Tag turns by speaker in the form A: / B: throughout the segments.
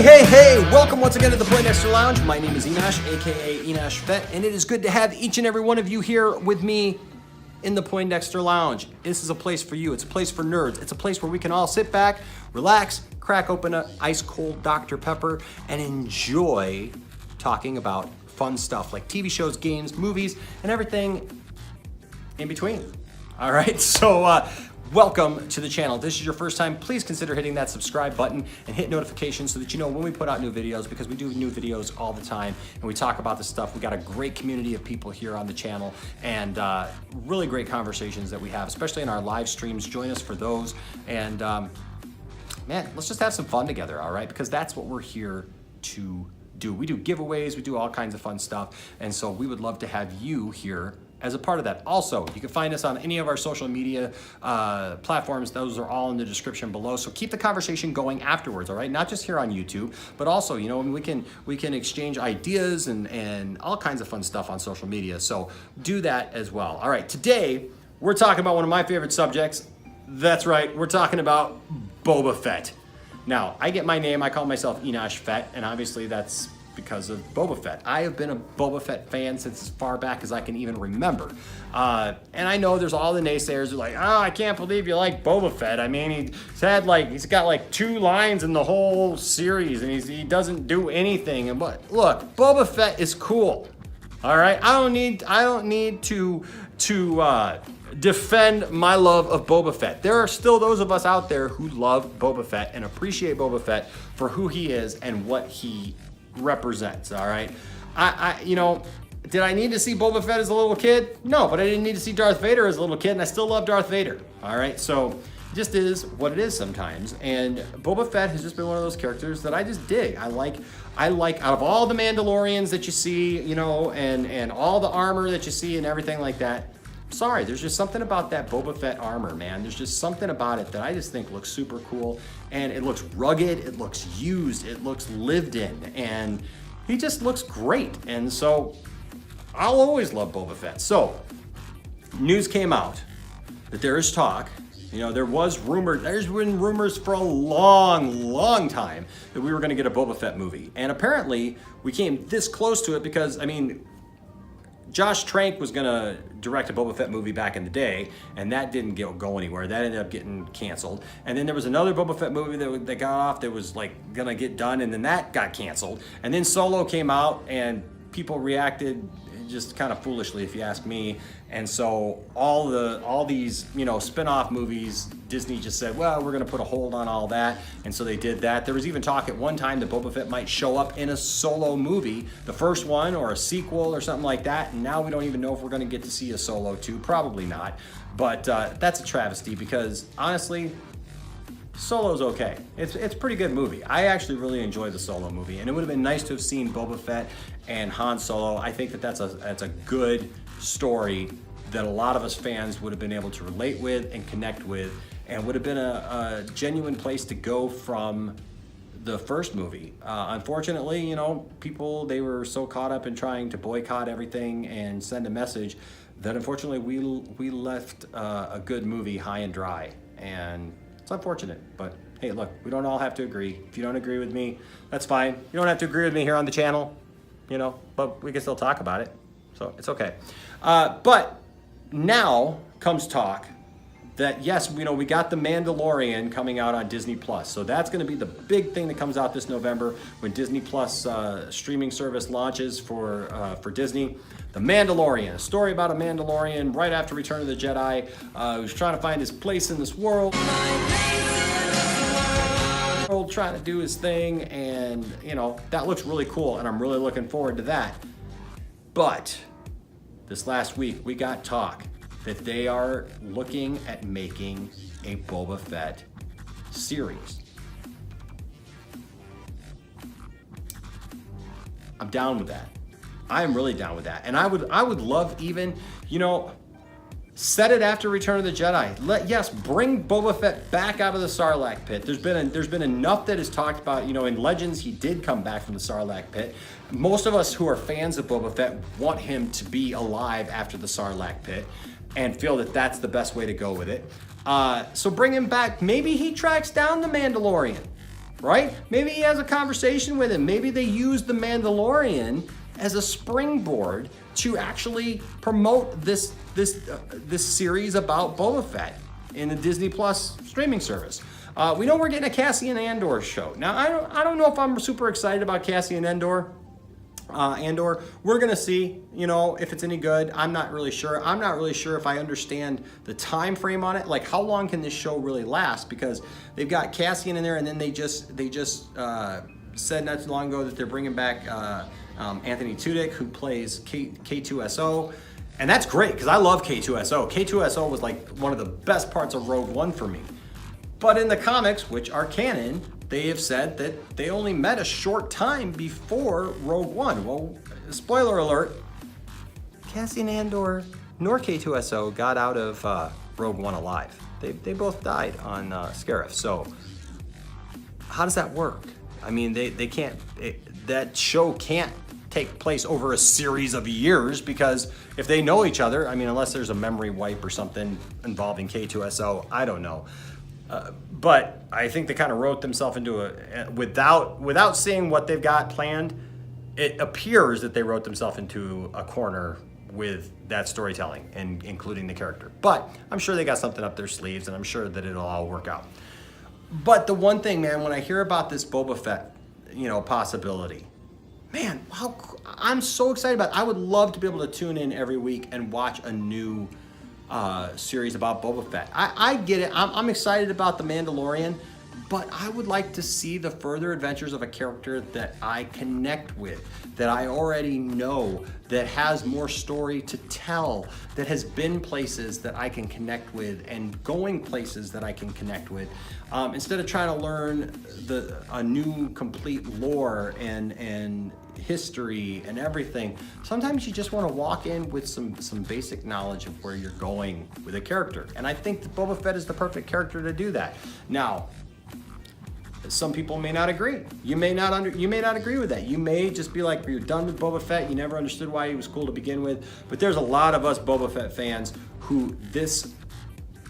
A: Hey, welcome once again to the Poindexter Lounge. My name is Enash, aka Enash Fett, and it is good to have each and every one of you here with me in the Poindexter Lounge. This is a place for you. It's a place for nerds. It's a place where we can all sit back, relax, crack open an ice cold Dr. Pepper, and enjoy talking about fun stuff like TV shows, games, movies, and everything in between. All right, so welcome to the channel. If this is your first time, please consider hitting that subscribe button and hit notifications so that you know when we put out new videos, because we do new videos all the time and we talk about this stuff. We got a great community of people here on the channel and really great conversations that we have, especially in our live streams. Join us for those. And man, let's just have some fun together, all right? Because that's what we're here to do. We do giveaways, we do all kinds of fun stuff. And so we would love to have you here as a part of that. Also, you can find us on any of our social media platforms. Those are all in the description below. So keep the conversation going afterwards, all right? Not just here on YouTube, but also, you know, we can exchange ideas and all kinds of fun stuff on social media. So do that as well. All right, today we're talking about one of my favorite subjects. That's right, we're talking about Boba Fett. Now, I get my name, I call myself Enash Fett, and obviously that's because of Boba Fett. I have been a Boba Fett fan since as far back as I can even remember. And I know there's all the naysayers who are like, oh, I can't believe you like Boba Fett. I mean, he's got like 2 lines in the whole series and he doesn't do anything. And but look, Boba Fett is cool. All right, I don't need to defend my love of Boba Fett. There are still those of us out there who love Boba Fett and appreciate Boba Fett for who he is and what he represents. All right, you know, did I need to see Boba Fett as a little kid? No, but I didn't need to see Darth Vader as a little kid, and I still love Darth Vader. All right, so it just is what it is sometimes. And Boba Fett has just been one of those characters that I just dig. I like out of all the Mandalorians that you see, you know, and all the armor that you see and everything like that. Sorry, there's just something about that Boba Fett armor, man. There's just something about it that I just think looks super cool, and it looks rugged, it looks used, it looks lived in, and he just looks great. And so I'll always love Boba Fett. So news came out that there is talk, you know, there's been rumors for a long time that we were gonna get a Boba Fett movie. And apparently we came this close to it because, I mean, Josh Trank was gonna direct a Boba Fett movie back in the day, and that didn't go anywhere. That ended up getting canceled. And then there was another Boba Fett movie that got off that was like gonna get done, and then that got canceled. And then Solo came out, and people reacted just kind of foolishly, if you ask me. And so all these, you know, spin-off movies, Disney just said, well, we're gonna put a hold on all that. And so they did that. There was even talk at one time that Boba Fett might show up in a Solo movie, the first one or a sequel or something like that. And now we don't even know if we're gonna get to see a Solo 2, probably not. But that's a travesty because honestly, Solo's okay. It's a pretty good movie. I actually really enjoyed the Solo movie, and it would have been nice to have seen Boba Fett and Han Solo. I think that's a good story that a lot of us fans would have been able to relate with and connect with, and would have been a genuine place to go from the first movie. Unfortunately, you know, they were so caught up in trying to boycott everything and send a message that unfortunately we left a good movie high and dry. And it's unfortunate, but hey, look, we don't all have to agree. If you don't agree with me, that's fine. You don't have to agree with me here on the channel, you know, but we can still talk about it, so it's okay. But now comes talk that yes, you know, we got the Mandalorian coming out on Disney Plus, so that's going to be the big thing that comes out this November when Disney Plus streaming service launches for Disney. The Mandalorian, a story about a Mandalorian right after Return of the Jedi, who's trying to find his place in this world, trying to do his thing, and you know, that looks really cool, and I'm really looking forward to that. But this last week, we got talk that they are looking at making a Boba Fett series. I'm down with that. I am really down with that. And I would love even, you know, set it after Return of the Jedi. Yes, bring Boba Fett back out of the Sarlacc pit. There's been enough that is talked about, you know, in Legends he did come back from the Sarlacc pit. Most of us who are fans of Boba Fett want him to be alive after the Sarlacc pit and feel that that's the best way to go with it. So bring him back. Maybe he tracks down the Mandalorian. right? Maybe he has a conversation with him. Maybe they use The Mandalorian as a springboard to actually promote this series about Boba Fett in the Disney Plus streaming service. We know we're getting a Cassian Andor show. Now, I don't know if I'm super excited about Cassian Andor. We're gonna see, if it's any good. I'm not really sure. I'm not really sure if I understand the time frame on it. Like, how long can this show really last? Because they've got Cassian in there, and then they just said not too long ago that they're bringing back Anthony Tudyk, who plays K2SO. And that's great, because I love K2SO. K2SO was like one of the best parts of Rogue One for me. But in the comics, which are canon, they have said that they only met a short time before Rogue One. Well, spoiler alert, Cassian Andor nor K2SO got out of Rogue One alive. They both died on Scarif. So how does that work? I mean, they can't, that show can't take place over a series of years, because if they know each other, I mean, unless there's a memory wipe or something involving K2SO, I don't know. But I think they kind of wrote themselves into without seeing what they've got planned, it appears that they wrote themselves into a corner with that storytelling and including the character. But I'm sure they got something up their sleeves, and I'm sure that it'll all work out. But the one thing, man, when I hear about this Boba Fett, possibility, man, I'm so excited about it. I would love to be able to tune in every week and watch a new series about Boba Fett. I get it. I'm excited about The Mandalorian, but I would like to see the further adventures of a character that I connect with, that I already know, that has more story to tell, that has been places that I can connect with and going places that I can connect with. Instead of trying to learn a new complete lore and history and everything, sometimes you just want to walk in with some basic knowledge of where you're going with a character. And I think that Boba Fett is the perfect character to do that. Now, some people may not agree. You may not agree with that. You may just be like, you're done with Boba Fett. You never understood why he was cool to begin with. But there's a lot of us Boba Fett fans who this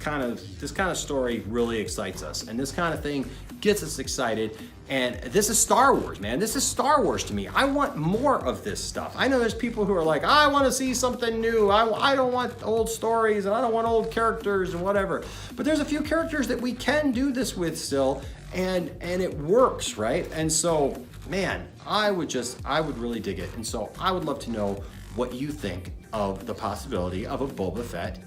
A: kind of story really excites us, and this kind of thing gets us excited. And this is Star Wars, man. This is Star Wars to me. I want more of this stuff. I know there's people who are like, I want to see something new. I don't want old stories, and I don't want old characters and whatever. But there's a few characters that we can do this with still, and it works, right? And so, man, I would really dig it. And so I would love to know what you think of the possibility of a Boba Fett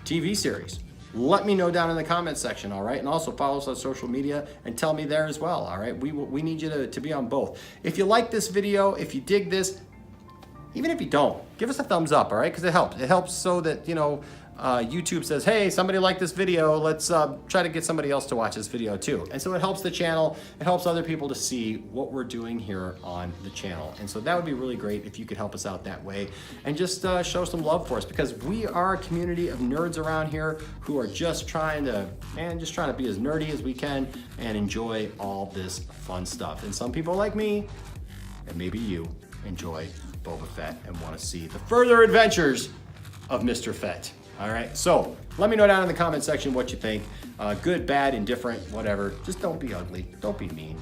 A: TV series. Let me know down in the comments section, all right? And also follow us on social media and tell me there as well, all right? We need you to be on both. If you like this video, if you dig this, even if you don't, give us a thumbs up, all right? Because it helps. It helps so that, YouTube says, hey, somebody liked this video. Let's try to get somebody else to watch this video too. And so it helps the channel. It helps other people to see what we're doing here on the channel. And so that would be really great if you could help us out that way and just show some love for us, because we are a community of nerds around here who are just trying to be as nerdy as we can and enjoy all this fun stuff. And some people like me, and maybe you, enjoy Boba Fett and want to see the further adventures of Mr. Fett. All right, so let me know down in the comment section what you think. Good, bad, indifferent, whatever. Just don't be ugly. Don't be mean.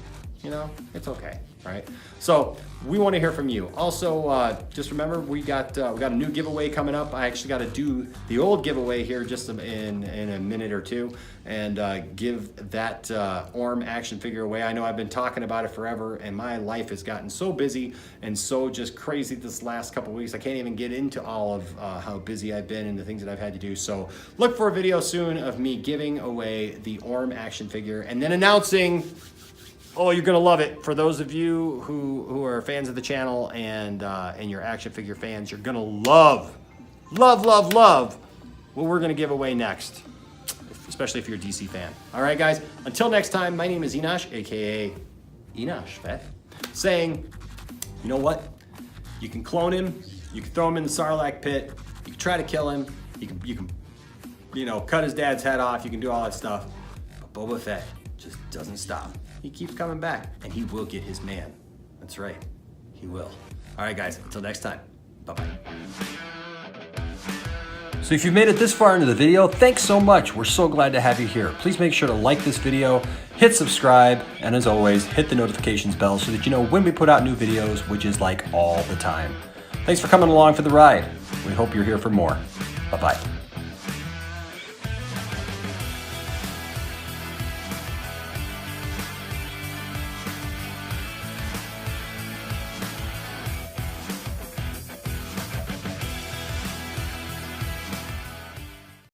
A: It's okay, right? So we want to hear from you. Also, just remember, we got a new giveaway coming up. I actually got to do the old giveaway here just in a minute or two and give that Orm action figure away. I know I've been talking about it forever, and my life has gotten so busy and so just crazy this last couple of weeks. I can't even get into all of how busy I've been and the things that I've had to do. So look for a video soon of me giving away the Orm action figure and then announcing, oh, you're gonna love it. For those of you who are fans of the channel and you're action figure fans, you're gonna love what we're gonna give away next, especially if you're a DC fan. All right, guys, until next time, my name is Enosh, AKA Enosh Fett, saying, you know what? You can clone him, you can throw him in the Sarlacc pit, you can try to kill him, you can cut his dad's head off, you can do all that stuff, but Boba Fett just doesn't stop. He keeps coming back, and he will get his man. That's right, he will. All right, guys, until next time, bye-bye.
B: So if you've made it this far into the video, thanks so much. We're so glad to have you here. Please make sure to like this video, hit subscribe, and as always, hit the notifications bell so that you know when we put out new videos, which is like all the time. Thanks for coming along for the ride. We hope you're here for more. Bye-bye.